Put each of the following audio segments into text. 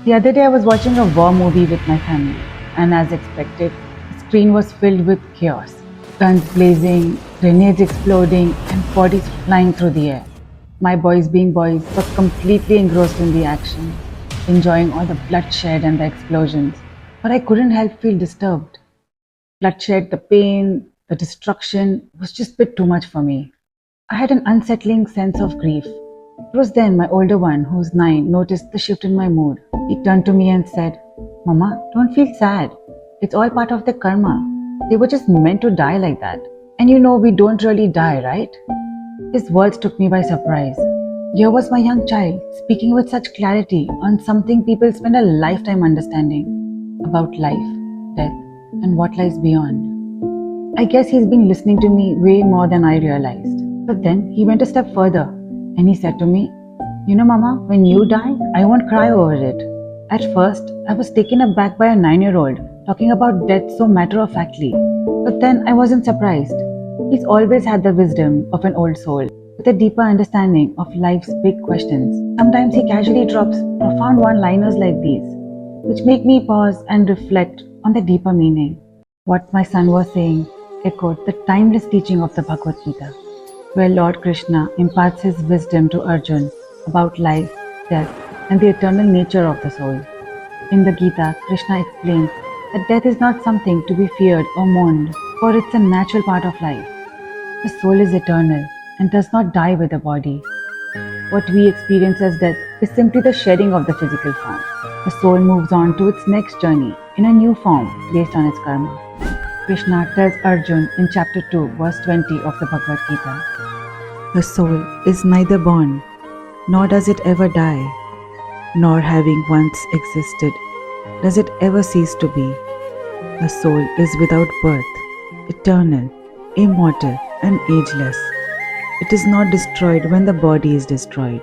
The other day, I was watching a war movie with my family, and as expected, the screen was filled with chaos. Guns blazing, grenades exploding, and bodies flying through the air. My boys, being boys, were completely engrossed in the action, enjoying all the bloodshed and the explosions. But I couldn't help feel disturbed. Bloodshed, the pain, the destruction was just a bit too much for me. I had an unsettling sense of grief. It was then my older one, who's 9, noticed the shift in my mood. He turned to me and said, Mama, don't feel sad. It's all part of the karma. They were just meant to die like that. And you know, we don't really die, right? His words took me by surprise. Here was my young child speaking with such clarity on something people spend a lifetime understanding about life, death, and what lies beyond. I guess he's been listening to me way more than I realized. But then he went a step further and he said to me, You know, Mama, when you die, I won't cry over it. At first, I was taken aback by a 9-year-old talking about death so matter of factly. But then I wasn't surprised. He's always had the wisdom of an old soul with a deeper understanding of life's big questions. Sometimes he casually drops profound one liners like these, which make me pause and reflect on the deeper meaning. What my son was saying echoed the timeless teaching of the Bhagavad Gita, where Lord Krishna imparts his wisdom to Arjun about life, death, and the eternal nature of the soul. In the Gita, Krishna explains that death is not something to be feared or mourned, for it's a natural part of life. The soul is eternal and does not die with the body. What we experience as death is simply the shedding of the physical form. The soul moves on to its next journey in a new form based on its karma. Krishna tells Arjun in chapter 2, verse 20 of the Bhagavad Gita, The soul is neither born, nor does it ever die, nor having once existed, does it ever cease to be. The soul is without birth, eternal, immortal, and ageless. It is not destroyed when the body is destroyed.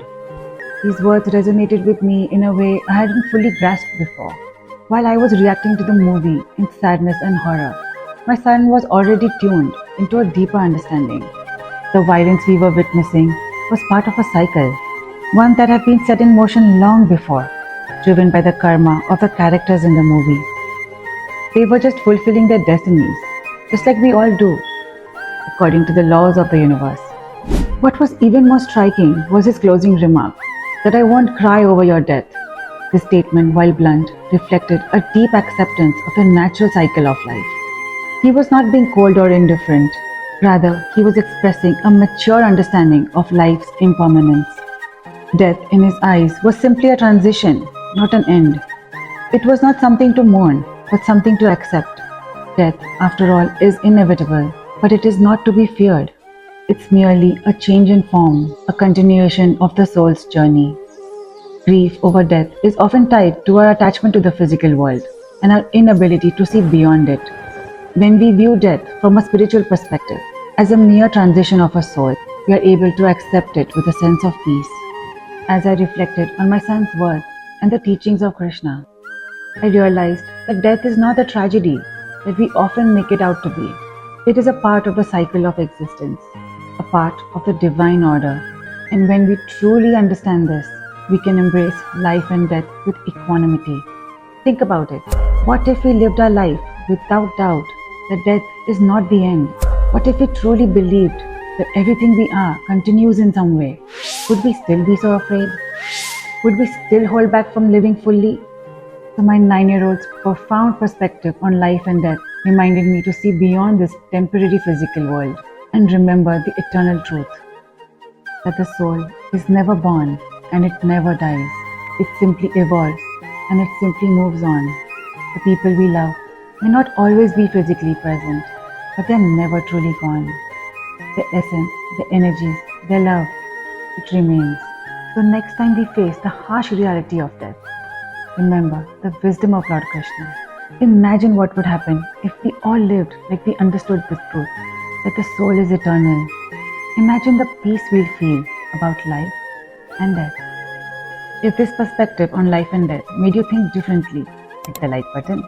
These words resonated with me in a way I hadn't fully grasped before. While I was reacting to the movie in sadness and horror, my son was already tuned into a deeper understanding. The violence we were witnessing was part of a cycle, one that had been set in motion long before, driven by the karma of the characters in the movie. They were just fulfilling their destinies, just like we all do, according to the laws of the universe. What was even more striking was his closing remark, that I won't cry over your death. This statement, while blunt, reflected a deep acceptance of the natural cycle of life. He was not being cold or indifferent. Rather, he was expressing a mature understanding of life's impermanence. Death, in his eyes, was simply a transition, not an end. It was not something to mourn, but something to accept. Death, after all, is inevitable, but it is not to be feared. It's merely a change in form, a continuation of the soul's journey. Grief over death is often tied to our attachment to the physical world and our inability to see beyond it. When we view death from a spiritual perspective, as a mere transition of a soul, we are able to accept it with a sense of peace. As I reflected on my son's words and the teachings of Krishna, I realized that death is not a tragedy that we often make it out to be. It is a part of the cycle of existence, a part of the divine order. And when we truly understand this, we can embrace life and death with equanimity. Think about it. What if we lived our life without doubt that death is not the end? What if we truly believed that everything we are continues in some way? Would we still be so afraid? Would we still hold back from living fully? So my 9-year-old's profound perspective on life and death reminded me to see beyond this temporary physical world and remember the eternal truth, that the soul is never born and it never dies. It simply evolves and it simply moves on. The people we love may not always be physically present, but they're never truly gone. The essence, the energies, their love, it remains. So next time we face the harsh reality of death, remember the wisdom of Lord Krishna. Imagine what would happen if we all lived like we understood this truth, that the soul is eternal. Imagine the peace we'll feel about life and death. If this perspective on life and death made you think differently, hit the like button.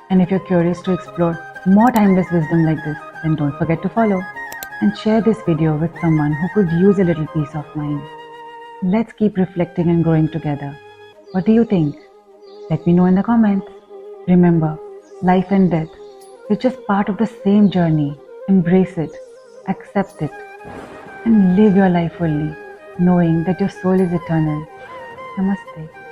And if you're curious to explore more timeless wisdom like this, then don't forget to follow and share this video with someone who could use a little peace of mind. Let's keep reflecting and growing together. What do you think? Let me know in the comments. Remember, life and death, they're just part of the same journey. Embrace it, accept it, and live your life fully, knowing that your soul is eternal. Namaste.